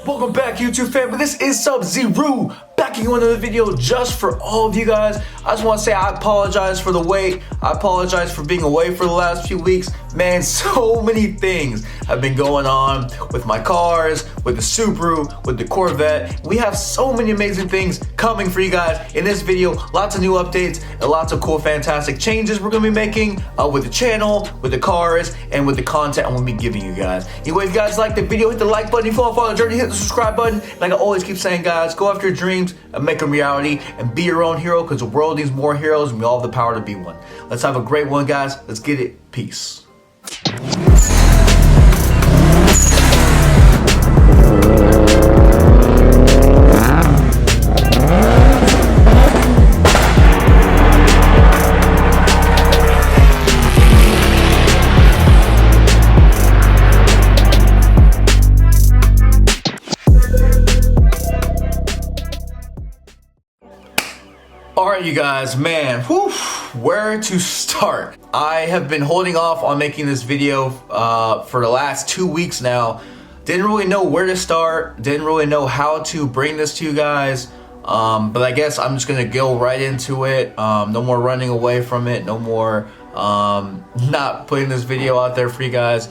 Welcome back, YouTube family. This is Sub-Zero, backing you another video just for all of you guys. I just want to say I apologize for the wait. I apologize for being away for the last few weeks. Man, so many things have been going on with my cars, with the Subaru, with the Corvette. We have so many amazing things coming for you guys in this video. Lots of new updates and lots of cool, fantastic changes we're going to be making with the channel, with the cars, and with the content I'm going to be giving you guys. Anyway, if you guys like the video, hit the like button. If you want to follow the journey, hit the subscribe button. Like I always keep saying, guys, go after your dreams and make them reality and be your own hero, because the world needs more heroes and we all have the power to be one. Let's have a great one, guys. Let's get it. Peace. Alright, you guys, man, where to start? I have been holding off on making this video for the last 2 weeks now. Didn't really know where to start, didn't really know how to bring this to you guys, but I guess I'm just gonna go right into it. No more running away from it, no more not putting this video out there for you guys.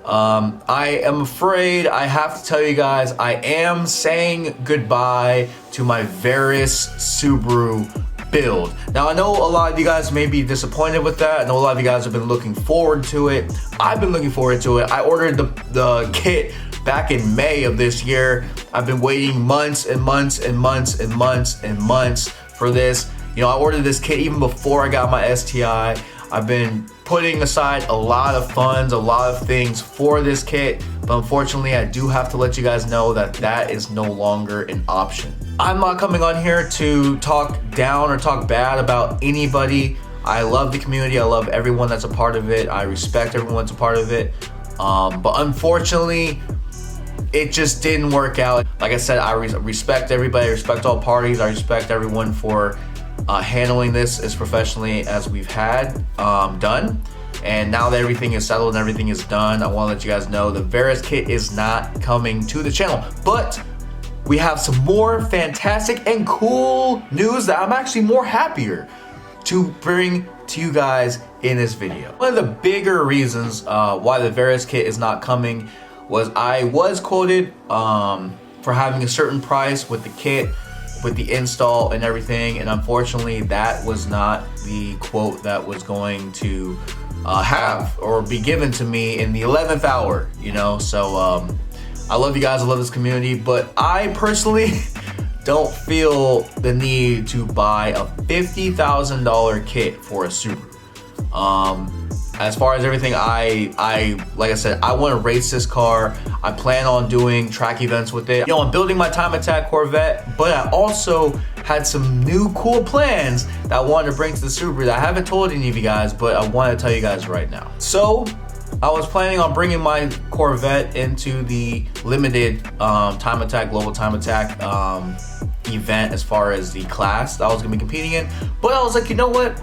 I am afraid I have to tell you guys I am saying goodbye to my VARIS Subaru build. Now, I know a lot of you guys may be disappointed with that. I know a lot of you guys have been looking forward to it. I've been looking forward to it. I ordered the kit back in May of this year. I've been waiting months and months and months and months and months for this. You know, I ordered this kit even before I got my STI. I've been putting aside a lot of funds, a lot of things for this kit, but unfortunately I do have to let you guys know that that is no longer an option. I'm not coming on here to talk down or talk bad about anybody. I love the community. I love everyone that's a part of it. I respect everyone that's a part of it. But unfortunately, it just didn't work out. Like I said, I respect everybody. I respect all parties. I respect everyone for handling this as professionally as we've had done. And now that everything is settled and everything is done, I want to let you guys know the VARIS kit is not coming to the channel. But we have some more fantastic and cool news that I'm actually more happier to bring to you guys in this video. One of the bigger reasons why the VARIS kit is not coming was I was quoted for having a certain price with the kit, with the install and everything, and unfortunately that was not the quote that was going to have or be given to me in the 11th hour, you know. So I love you guys, I love this community, but I personally don't feel the need to buy a $50,000 kit for a Subaru. As far as everything, like I said, I want to race this car. I plan on doing track events with it. You know, I'm building my Time Attack Corvette, but I also had some new cool plans that I wanted to bring to the Subaru that I haven't told any of you guys, but I want to tell you guys right now. So I was planning on bringing my Corvette into the limited Time Attack, Global Time Attack event as far as the class that I was going to be competing in. But I was like, you know what?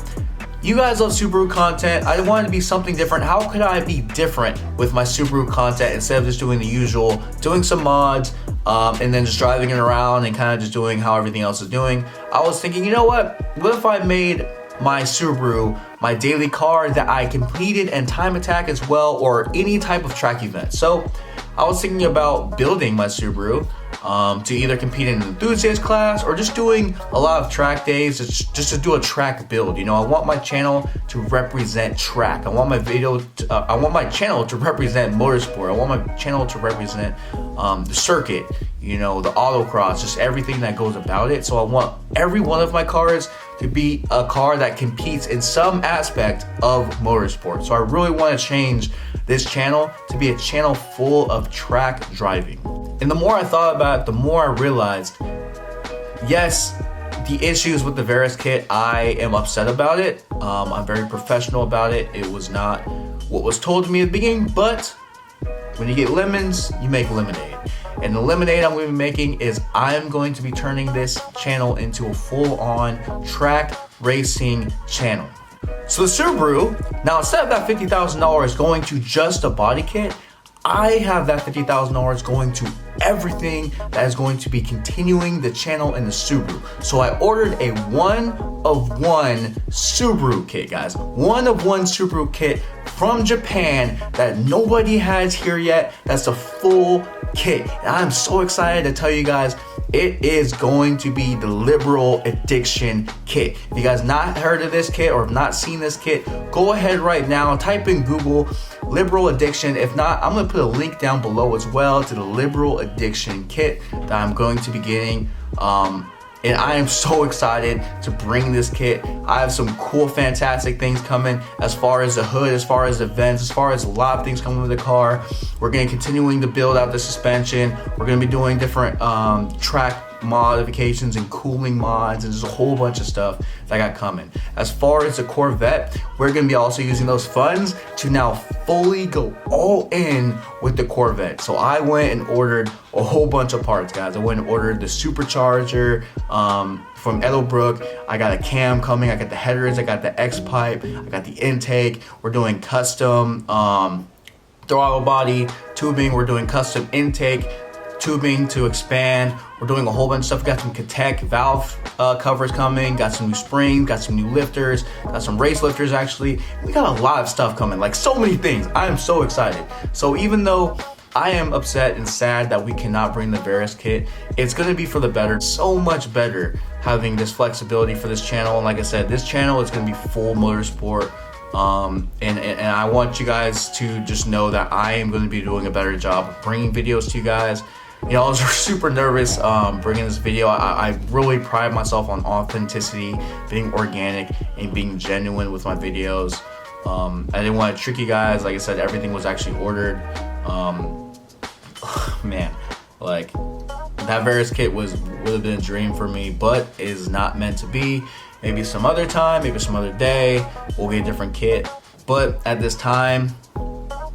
You guys love Subaru content. I wanted to be something different. How could I be different with my Subaru content instead of just doing the usual, doing some mods, and then just driving it around and kind of just doing how everything else is doing? I was thinking, you know what if I made my Subaru my daily car that I completed and Time Attack as well, or any type of track event? So I was thinking about building my Subaru to either compete in an enthusiast class or just doing a lot of track days, just to do a track build. You know, I want my channel to represent track. I want my channel to represent motorsport. I want my channel to represent the circuit, you know, the autocross, just everything that goes about it. So I want every one of my cars to be a car that competes in some aspect of motorsport. So I really want to change this channel to be a channel full of track driving. And the more I thought about it, the more I realized, yes, the issues with the VARIS kit, I am upset about it. I'm very professional about it. It was not what was told to me at the beginning, but when you get lemons, you make lemonade. And the lemonade I'm going to be making is I am going to be turning this channel into a full-on track racing channel. So the Subaru, now instead of that $50,000 going to just a body kit, I have that $50,000 going to everything that is going to be continuing the channel in the Subaru. So I ordered a one-of-one Subaru kit, guys. One-of-one Subaru kit from Japan that nobody has here yet. That's a full kit. And I'm so excited to tell you guys, it is going to be the Liberal Addiction kit. If you guys not heard of this kit or have not seen this kit, go ahead right now, type in Google Liberal Addiction. If not, I'm gonna put a link down below as well to the Liberal Addiction kit that I'm going to be getting. And I am so excited to bring this kit. I have some cool, fantastic things coming as far as the hood, as far as events, as far as a lot of things coming with the car. We're gonna continuing to build out the suspension. We're gonna be doing different track modifications and cooling mods, and there's a whole bunch of stuff that I got coming. As far as the Corvette, we're gonna be also using those funds to now fully go all in with the Corvette. So I went and ordered a whole bunch of parts, guys. I went and ordered the supercharger from Edelbrook. I got a cam coming, I got the headers, I got the X pipe, I got the intake. We're doing custom throttle body tubing. We're doing custom intake tubing to expand. We're doing a whole bunch of stuff. Got some Katech valve covers coming, got some new springs, got some new lifters, got some race lifters actually. We got a lot of stuff coming, like so many things. I am so excited. So even though I am upset and sad that we cannot bring the VARIS kit, it's gonna be for the better. So much better having this flexibility for this channel. And like I said, this channel is gonna be full motorsport. And I want you guys to just know that I am gonna be doing a better job of bringing videos to you guys. You know, I was super nervous bringing this video. I really pride myself on authenticity, being organic, and being genuine with my videos. I didn't want to trick you guys. Like I said, everything was actually ordered. Man, like that VARIS kit would have been a dream for me, but it is not meant to be. Maybe some other time, maybe some other day, we'll get a different kit. But at this time,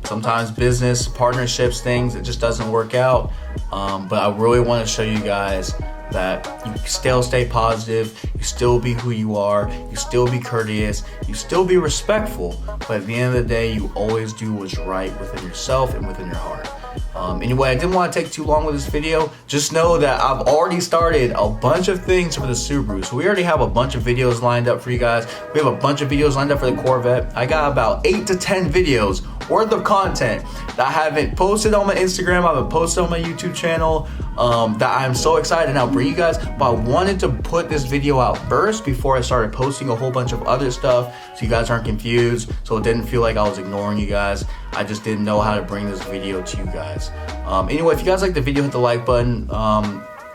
sometimes business, partnerships, things, it just doesn't work out. But I really want to show you guys that you still stay positive, you still be who you are, you still be courteous, you still be respectful, but at the end of the day, you always do what's right within yourself and within your heart. Anyway, I didn't want to take too long with this video. Just know that I've already started a bunch of things for the Subaru. So we already have a bunch of videos lined up for you guys. We have a bunch of videos lined up for the Corvette. I got about 8 to 10 videos worth of content that I haven't posted on my Instagram, I haven't posted on my YouTube channel, that I'm so excited to now bring you guys. But I wanted to put this video out first before I started posting a whole bunch of other stuff, so you guys aren't confused, so it didn't feel like I was ignoring you guys. I just didn't know how to bring this video to you guys. Anyway, if you guys like the video, hit the like button.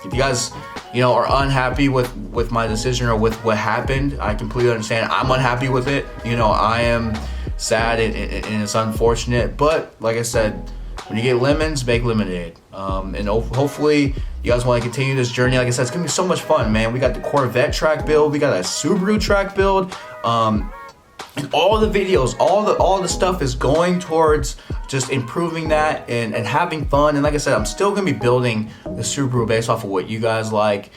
If you guys, you know, are unhappy with my decision or with what happened, I completely understand. I'm unhappy with it. You know, I am sad and it's unfortunate. But like I said, when you get lemons, make lemonade. And hopefully you guys want to continue this journey. Like I said, it's gonna be so much fun, man. We got the Corvette track build, we got a Subaru track build. And all the videos, all the stuff is going towards just improving that and having fun. And like I said, I'm still gonna be building the Subaru based off of what you guys like.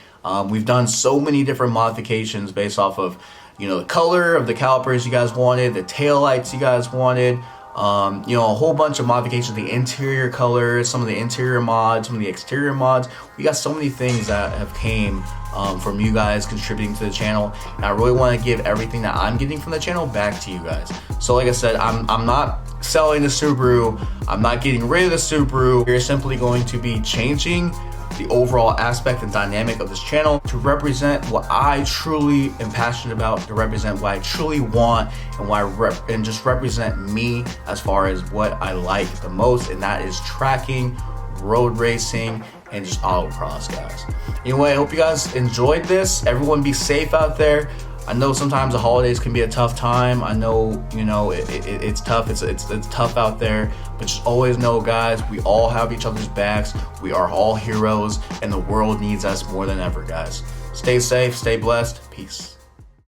We've done so many different modifications based off of, you know, the color of the calipers you guys wanted, the tail lights you guys wanted, you know, a whole bunch of modifications, the interior colors, some of the interior mods, some of the exterior mods. We got so many things that have came from you guys contributing to the channel, and I really want to give everything that I'm getting from the channel back to you guys. So like I said, I'm not selling the Subaru, I'm not getting rid of the Subaru. We're simply going to be changing the overall aspect and dynamic of this channel to represent what I truly am passionate about, to represent what I truly want, and just represent me as far as what I like the most, and that is tracking, road racing, and just autocross, guys. Anyway, I hope you guys enjoyed this. Everyone be safe out there. I know sometimes the holidays can be a tough time. I know, you know, it's tough. It's tough out there. But just always know, guys, we all have each other's backs. We are all heroes, and the world needs us more than ever, guys. Stay safe, stay blessed. Peace.